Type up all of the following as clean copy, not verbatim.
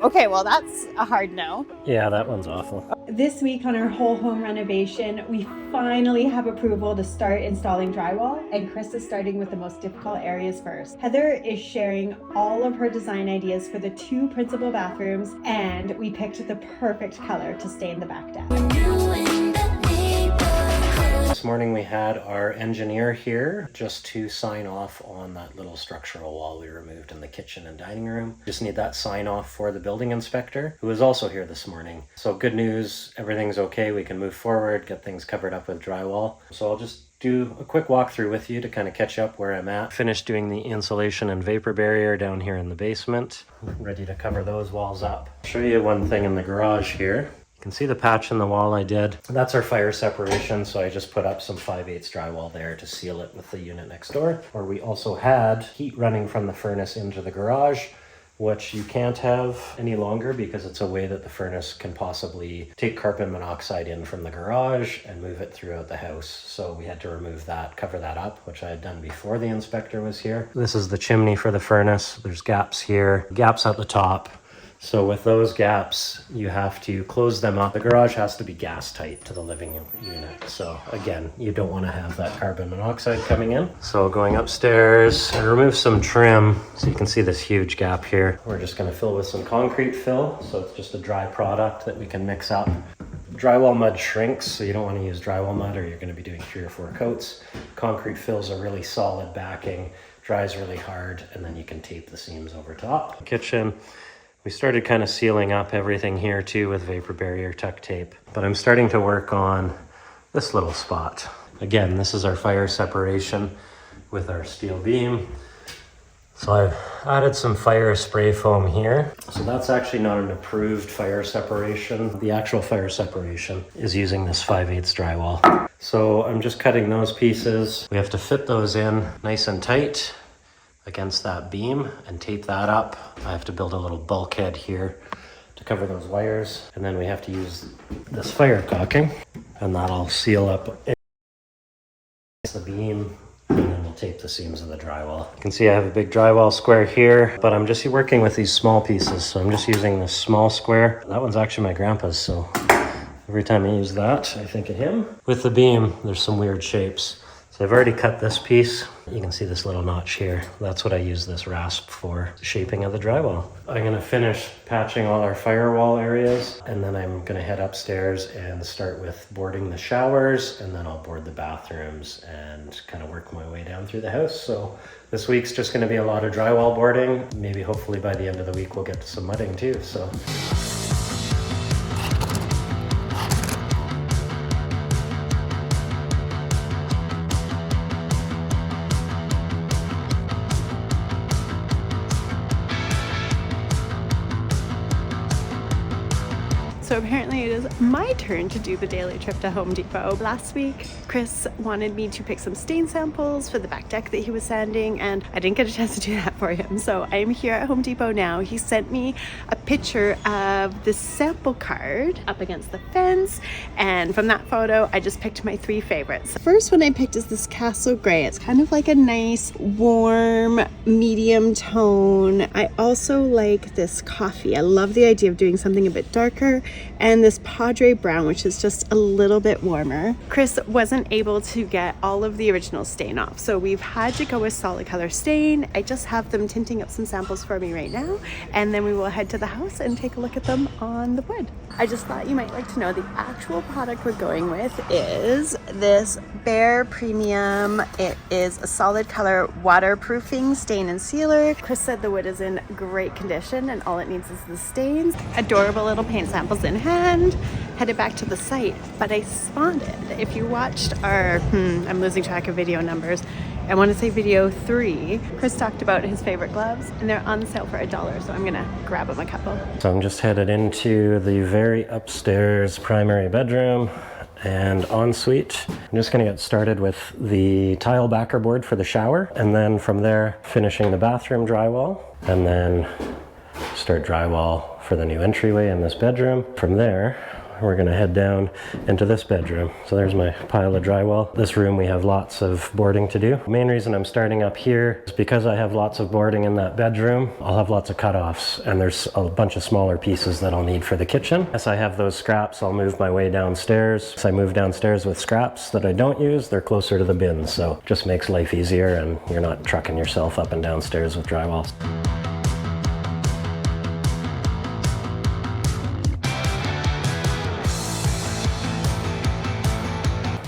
Okay, well that's a hard no. Yeah, that one's awful. This week on our whole home renovation, we finally have approval to start installing drywall, and Chris is starting with the most difficult areas first. Heather is sharing all of her design ideas for the 2 principal bathrooms, and we picked the perfect color to stain the back deck. This morning we had our engineer here just to sign off on that little structural wall we removed in the kitchen and dining room. Just need that sign off for the building inspector, who is also here this morning. So good news, everything's okay. We can move forward, get things covered up with drywall. So I'll just do a quick walkthrough with you to kind of catch up where I'm at. Finished doing the insulation and vapor barrier down here in the basement. Ready to cover those walls up. I'll show you one thing in the garage here. You can see the patch in the wall I did. That's our fire separation, so I just put up some 5/8 drywall there to seal it with the unit next door. Where we also had heat running from the furnace into the garage, which you can't have any longer because it's a way that the furnace can possibly take carbon monoxide in from the garage and move it throughout the house. So we had to remove that, cover that up, which I had done before the inspector was here. This is the chimney for the furnace. There's gaps here, gaps at the top. So with those gaps, you have to close them up. The garage has to be gas tight to the living unit. So again, you don't want to have that carbon monoxide coming in. So going upstairs, I removed some trim. So you can see this huge gap here. We're just going to fill with some concrete fill. So it's just a dry product that we can mix up. Drywall mud shrinks, so you don't want to use drywall mud or you're going to be doing 3 or 4 coats. Concrete fills a really solid backing, dries really hard, and then you can tape the seams over top. Kitchen. We started kind of sealing up everything here too with vapor barrier tuck tape, but I'm starting to work on this little spot. Again, this is our fire separation with our steel beam. So I've added some fire spray foam here. So that's actually not an approved fire separation. The actual fire separation is using this 5/8 drywall. So I'm just cutting those pieces. We have to fit those in nice and tight against that beam and tape that up. I have to build a little bulkhead here to cover those wires, and then we have to use this fire caulking, and that'll seal up the beam, and then we'll tape the seams of the drywall. You can see I have a big drywall square here, but I'm just working with these small pieces, so I'm just using this small square. That one's actually my grandpa's, so every time I use that, I think of him. With the beam, there's some weird shapes. So I've already cut this piece. You can see this little notch here. That's what I use this rasp for, the shaping of the drywall. I'm gonna finish patching all our firewall areas, and then I'm gonna head upstairs and start with boarding the showers, and then I'll board the bathrooms and kind of work my way down through the house. So this week's just gonna be a lot of drywall boarding. Maybe hopefully by the end of the week we'll get to some mudding too, so. So apparently it is my turn to do the daily trip to Home Depot. Last week, Chris wanted me to pick some stain samples for the back deck that he was sanding, and I didn't get a chance to do that for him. So I am here at Home Depot now. He sent me a picture of the sample card up against the fence, and from that photo, I just picked my 3 favorites. The first one I picked is this Castle Gray. It's kind of like a nice, warm, medium tone. I also like this coffee. I love the idea of doing something a bit darker, and this Padre Brown, which is just a little bit warmer. Chris wasn't able to get all of the original stain off, so we've had to go with solid color stain. I just have them tinting up some samples for me right now, and then we will head to the house and take a look at them on the wood. I just thought you might like to know the actual product we're going with is this Bare Premium. It is a solid color waterproofing stain and sealer. Chris said the wood is in great condition and all it needs is the stains. Adorable little paint samples in hand. Headed back to the site, but I spotted, if you watched our, I'm losing track of video numbers, I want to say video 3, Chris talked about his favorite gloves, and they're on sale for $1, so I'm gonna grab him a couple. So I'm just headed into the very upstairs primary bedroom and ensuite. I'm just gonna get started with the tile backer board for the shower, and then from there, finishing the bathroom drywall, and then start drywall for the new entryway in this bedroom. From there, we're gonna head down into this bedroom. So there's my pile of drywall. This room we have lots of boarding to do. The main reason I'm starting up here is because I have lots of boarding in that bedroom. I'll have lots of cutoffs, and there's a bunch of smaller pieces that I'll need for the kitchen. As I have those scraps, I'll move my way downstairs. As I move downstairs with scraps that I don't use, they're closer to the bins, so it just makes life easier and you're not trucking yourself up and downstairs with drywall.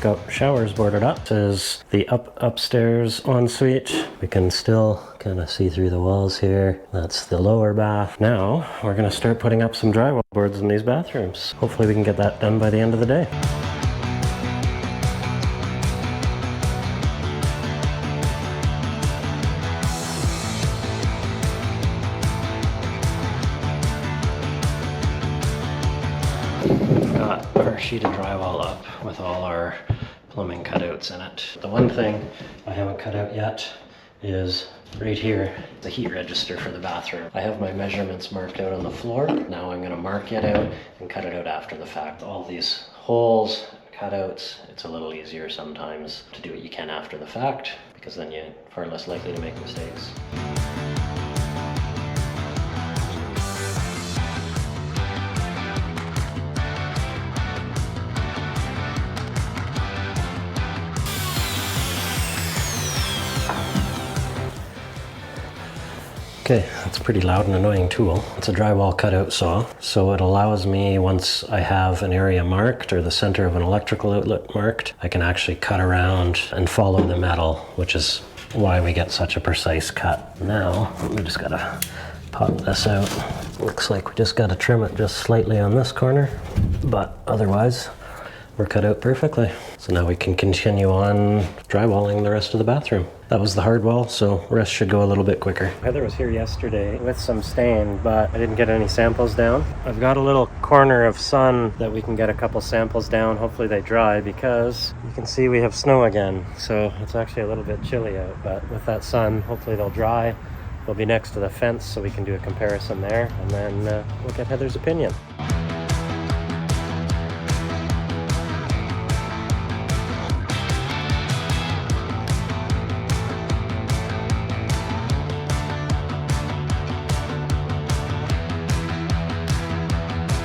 Got showers boarded up. This is the upstairs ensuite. We can still kind of see through the walls here. That's the lower bath. Now we're gonna start putting up some drywall boards in these bathrooms. Hopefully we can get that done by the end of the day. Got our sheet of drywall up with all our plumbing cutouts in it. The one thing I haven't cut out yet is right here, the heat register for the bathroom. I have my measurements marked out on the floor. Now I'm gonna mark it out and cut it out after the fact. All these holes, cutouts, it's a little easier sometimes to do what you can after the fact, because then you're far less likely to make mistakes. Okay, that's a pretty loud and annoying tool. It's a drywall cutout saw, so it allows me, once I have an area marked or the center of an electrical outlet marked, I can actually cut around and follow the metal, which is why we get such a precise cut. Now, we just gotta pop this out. Looks like we just gotta trim it just slightly on this corner, but otherwise, we're cut out perfectly. So now we can continue on drywalling the rest of the bathroom. That was the hard wall, so the rest should go a little bit quicker. Heather was here yesterday with some stain, but I didn't get any samples down. I've got a little corner of sun that we can get a couple samples down. Hopefully they dry, because you can see we have snow again. So it's actually a little bit chilly out, but with that sun, hopefully they'll dry. They'll be next to the fence so we can do a comparison there, and then we'll get Heather's opinion.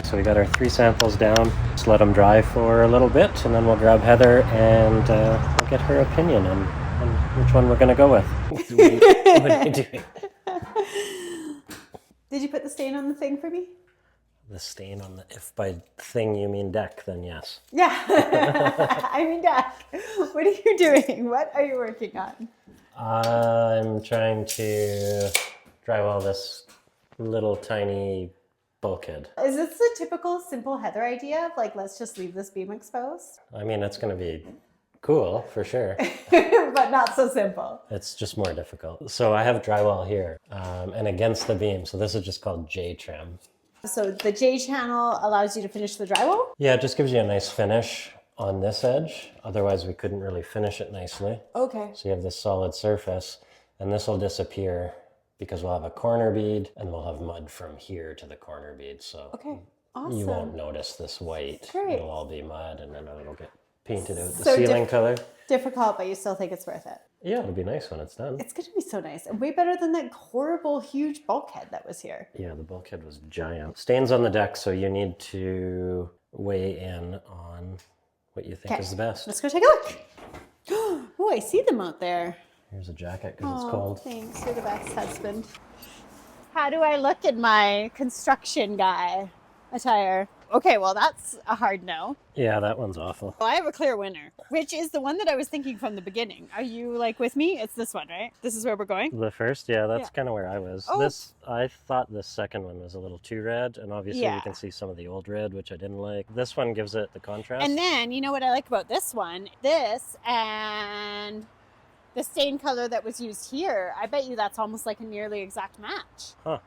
So we got our 3 samples down. Just let them dry for a little bit, and then we'll grab Heather and we'll get her opinion on which one we're gonna go with. What are you doing? Did you put the stain on the thing for me? The stain on the, if by thing you mean deck, then yes. Yeah, I mean deck. What are you doing? What are you working on? I'm trying to drywall this little tiny bulkhead. Is this the typical simple Heather idea of like, let's just leave this beam exposed? I mean, it's going to be cool for sure. But not so simple. It's just more difficult. So I have drywall here and against the beam. So this is just called J trim. So the J channel allows you to finish the drywall? Yeah, it just gives you a nice finish on this edge. Otherwise we couldn't really finish it nicely. Okay. So you have this solid surface, and this will disappear because we'll have a corner bead and we'll have mud from here to the corner bead. So okay, awesome. You won't notice this white. Great. It'll all be mud, and then it'll get painted out the So ceiling color. Difficult, but you still think it's worth it. Yeah, it'll be nice when it's done. It's going to be so nice. And way better than that horrible, huge bulkhead that was here. Yeah, the bulkhead was giant. Stains on the deck, so you need to weigh in on what you think is the best. Let's go take a look. Oh, I see them out there. Here's a jacket because it's cold. Thanks. You're the best husband. How do I look in my construction guy attire? Okay, well, that's a hard no. Yeah, that one's awful. Well, I have a clear winner, which is the one that I was thinking from the beginning. Are you like with me? It's this one, right? This is where we're going? The first? Yeah, that's kind of where I was. Oh. I thought the second one was a little too red, and obviously you can see some of the old red, which I didn't like. This one gives it the contrast. And then, you know what I like about this one? This and the stain color that was used here, I bet you that's almost like a nearly exact match. Huh?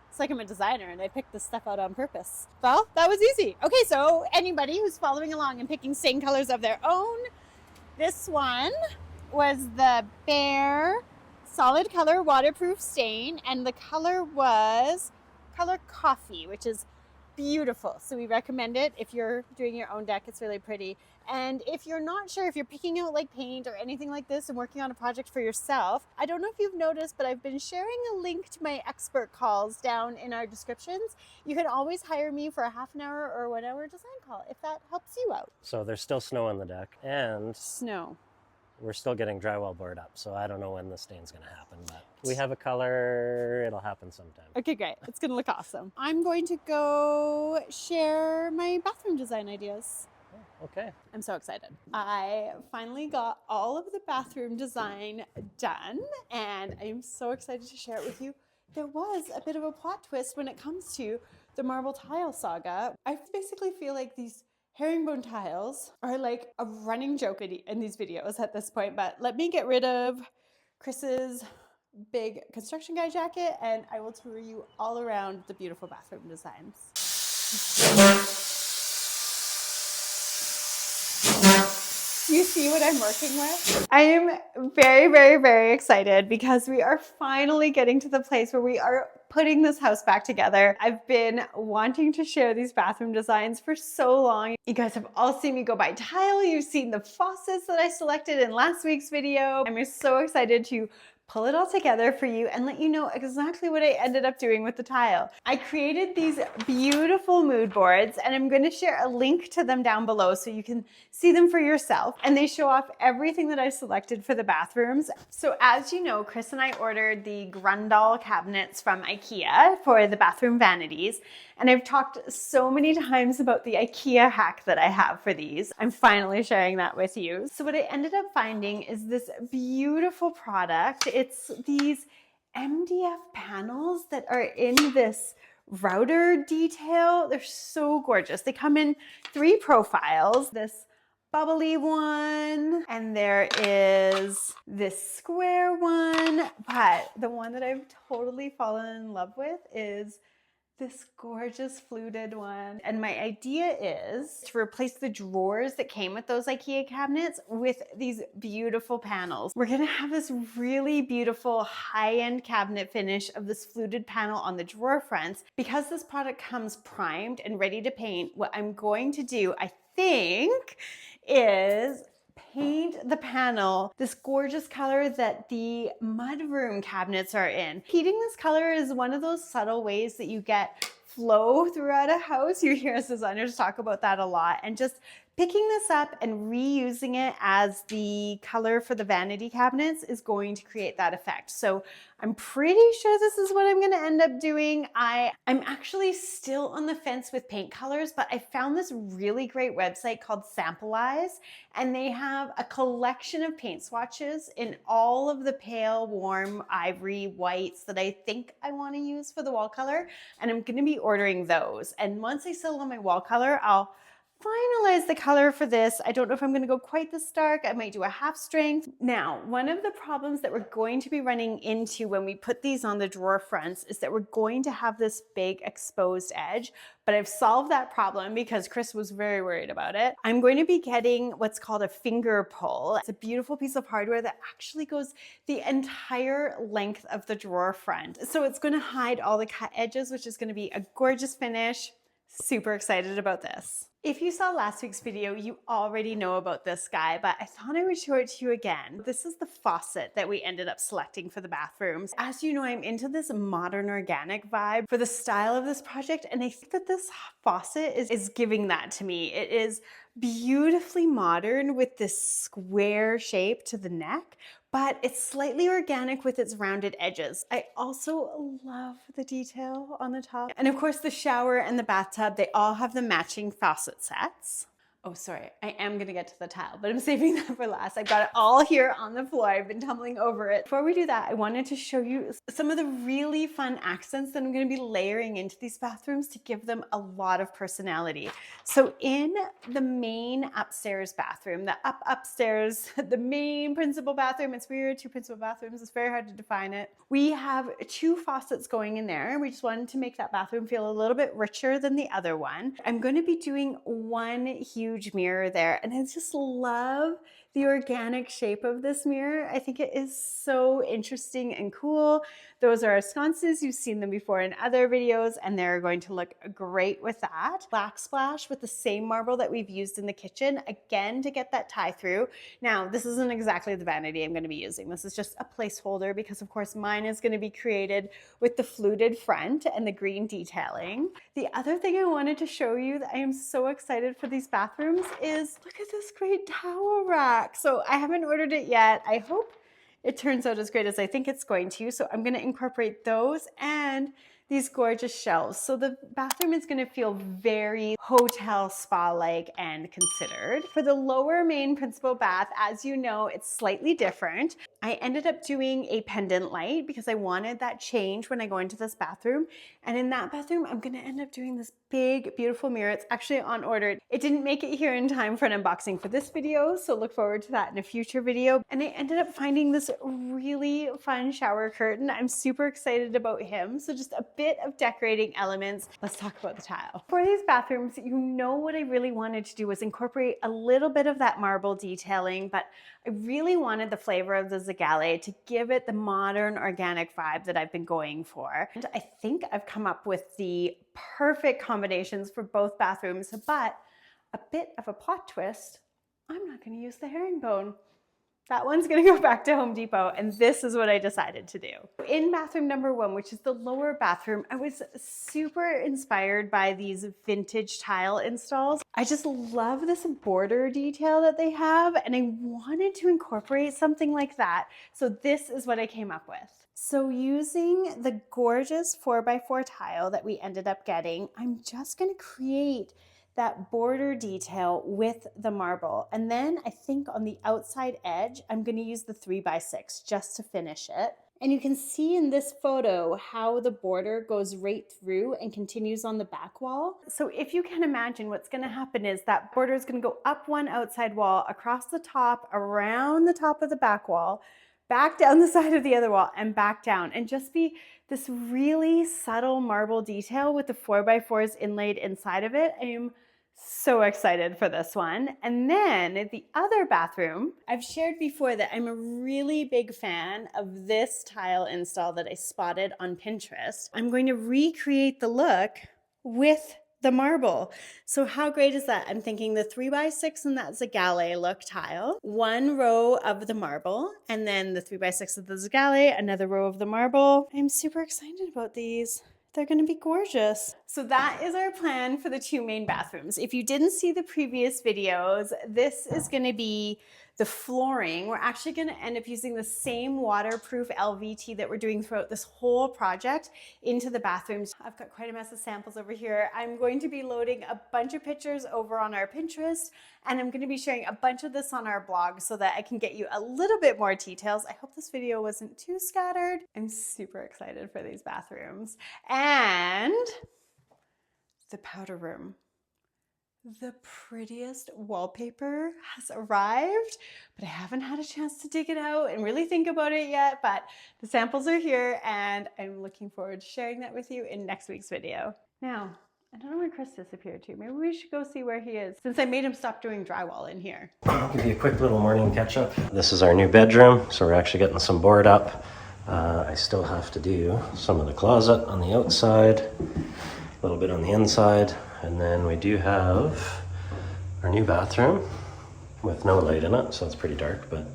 It's like I'm a designer and I picked this stuff out on purpose. Well, that was easy. Okay, so anybody who's following along and picking stain colors of their own, this one was the Bare Solid Color Waterproof Stain, and the color was Color Coffee, which is beautiful. So we recommend it if you're doing your own deck. It's really pretty. And if you're not sure, if you're picking out like paint or anything like this and working on a project for yourself, I don't know if you've noticed, but I've been sharing a link to my expert calls down in our descriptions. You can always hire me for a half an hour or 1 hour design call if that helps you out. So there's still snow on the deck, and Snow. we're still getting drywall board up, so I don't know when the stain's going to happen, but we have a color. It'll happen sometime. Okay, great. It's going to look awesome. I'm going to go share my bathroom design ideas. Okay. I'm so excited. I finally got all of the bathroom design done, and I'm so excited to share it with you. There was a bit of a plot twist when it comes to the marble tile saga. I basically feel like these herringbone tiles are like a running joke in these videos at this point, but let me get rid of Chris's big construction guy jacket and I will tour you all around the beautiful bathroom designs. You see what I'm working with? I am very, very, very excited because we are finally getting to the place where we are putting this house back together. I've been wanting to share these bathroom designs for so long. You guys have all seen me go by tile. You've seen the faucets that I selected in last week's video. I'm so excited to pull it all together for you and let you know exactly what I ended up doing with the tile. I created these beautiful mood boards and I'm going to share a link to them down below so you can see them for yourself. And they show off everything that I selected for the bathrooms. So as you know, Chris and I ordered the Grundal cabinets from IKEA for the bathroom vanities. And I've talked so many times about the IKEA hack that I have for these. I'm finally sharing that with you. So what I ended up finding is this beautiful product. It's these MDF panels that are in this router detail. They're so gorgeous. They come in 3 profiles. This bubbly one, and there is this square one, but the one that I've totally fallen in love with is this gorgeous fluted one. And my idea is to replace the drawers that came with those IKEA cabinets with these beautiful panels. We're gonna have this really beautiful high-end cabinet finish of this fluted panel on the drawer fronts. Because this product comes primed and ready to paint, what I'm going to do, I think, is paint the panel this gorgeous color that the mudroom cabinets are in. Heating this color is one of those subtle ways that you get flow throughout a house. You hear us designers talk about that a lot, and just picking this up and reusing it as the color for the vanity cabinets is going to create that effect. So I'm pretty sure this is what I'm going to end up doing. I'm actually still on the fence with paint colors, but I found this really great website called Sampleize, and they have a collection of paint swatches in all of the pale, warm ivory whites that I think I want to use for the wall color, and I'm going to be ordering those. And once I settle on my wall color, I'll finalize the color for this. I don't know if I'm going to go quite this dark. I might do a half strength. Now, one of the problems that we're going to be running into when we put these on the drawer fronts is that we're going to have this big exposed edge, but I've solved that problem because Chris was very worried about it. I'm going to be getting what's called a finger pull. It's a beautiful piece of hardware that actually goes the entire length of the drawer front. So it's going to hide all the cut edges, which is going to be a gorgeous finish. Super excited about this. If you saw last week's video, you already know about this guy, but I thought I would show it to you again. This is the faucet that we ended up selecting for the bathrooms. As you know, I'm into this modern organic vibe for the style of this project, and I think that this faucet is giving that to me. It is beautifully modern with this square shape to the neck, but it's slightly organic with its rounded edges. I also love the detail on the top. And of course the shower and the bathtub, they all have the matching faucet sets. Oh, sorry, I am gonna get to the tile, but I'm saving that for last. I've got it all here on the floor. I've been tumbling over it. Before we do that, I wanted to show you some of the really fun accents that I'm gonna be layering into these bathrooms to give them a lot of personality. So in the main upstairs bathroom, the upstairs, the main principal bathroom, it's weird, 2 principal bathrooms, it's very hard to define it. We have 2 faucets going in there. We just wanted to make that bathroom feel a little bit richer than the other one. I'm gonna be doing one huge huge mirror there. And I just love the organic shape of this mirror. I think it is so interesting and cool. Those are our sconces. You've seen them before in other videos, and they're going to look great with that. Backsplash with the same marble that we've used in the kitchen, again, to get that tie through. Now, this isn't exactly the vanity I'm going to be using. This is just a placeholder because, of course, mine is going to be created with the fluted front and the green detailing. The other thing I wanted to show you that I am so excited for these bathrooms is, look at this great towel rack. So I haven't ordered it yet. I hope it turns out as great as I think it's going to. So I'm going to incorporate those and these gorgeous shelves. So the bathroom is going to feel very hotel spa-like and considered. For the lower main principal bath, as you know, it's slightly different. I ended up doing a pendant light because I wanted that change when I go into this bathroom. And in that bathroom, I'm going to end up doing this big, beautiful mirror. It's actually on order. It didn't make it here in time for an unboxing for this video, so look forward to that in a future video. And I ended up finding this really fun shower curtain. I'm super excited about him. So just a bit of decorating elements. Let's talk about the tile. For these bathrooms, you know what I really wanted to do was incorporate a little bit of that marble detailing, but I really wanted the flavor of the Zagale to give it the modern organic vibe that I've been going for. And I think I've come up with the perfect combinations for both bathrooms, but a bit of a plot twist, I'm not going to use the herringbone. That one's going to go back to Home Depot, and this is what I decided to do. In bathroom number 1, which is the lower bathroom, I was super inspired by these vintage tile installs. I just love this border detail that they have, and I wanted to incorporate something like that. So this is what I came up with. So using the gorgeous 4x4 tile that we ended up getting, I'm just going to create that border detail with the marble. And then I think on the outside edge, I'm going to use the 3x6 just to finish it. And you can see in this photo how the border goes right through and continues on the back wall. So if you can imagine, what's going to happen is that border is going to go up one outside wall, across the top, around the top of the back wall, back down the side of the other wall, and back down, and just be this really subtle marble detail with the 4x4s inlaid inside of it. I am so excited for this one. And then the other bathroom, I've shared before that I'm a really big fan of this tile install that I spotted on Pinterest. I'm going to recreate the look with the marble. So how great is that? I'm thinking the 3x6 and that Zagale look tile, one row of the marble, and then the 3x6 of the Zagale, another row of the marble. I'm super excited about these. They're going to be gorgeous. So that is our plan for the 2 main bathrooms. If you didn't see the previous videos, this is going to be the flooring. We're actually going to end up using the same waterproof LVT that we're doing throughout this whole project into the bathrooms. I've got quite a mess of samples over here. I'm going to be loading a bunch of pictures over on our Pinterest, and I'm going to be sharing a bunch of this on our blog so that I can get you a little bit more details. I hope this video wasn't too scattered. I'm super excited for these bathrooms. And the powder room. The prettiest wallpaper has arrived, but I haven't had a chance to dig it out and really think about it yet, but the samples are here and I'm looking forward to sharing that with you in next week's video. Now, I don't know where Chris disappeared to. Maybe we should go see where he is, since I made him stop doing drywall in here. I'll give you a quick little morning catch up. This is our new bedroom, so we're actually getting some board up. I still have to do some of the closet on the outside, a little bit on the inside. And then we do have our new bathroom with no light in it, so it's pretty dark, but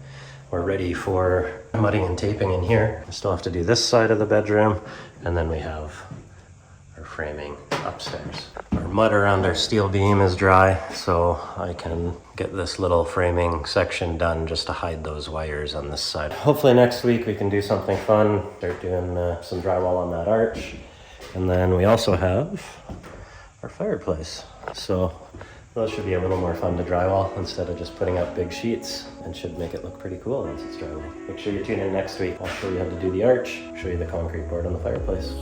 we're ready for mudding and taping in here. We still have to do this side of the bedroom, and then we have our framing upstairs. Our mud around our steel beam is dry, so I can get this little framing section done just to hide those wires on this side. Hopefully next week we can do something fun, start doing some drywall on that arch. And then we also have our fireplace. So those should be a little more fun to drywall instead of just putting up big sheets, and should make it look pretty cool once it's drywall. Make sure you tune in next week. I'll show you how to do the arch, show you the concrete board on the fireplace.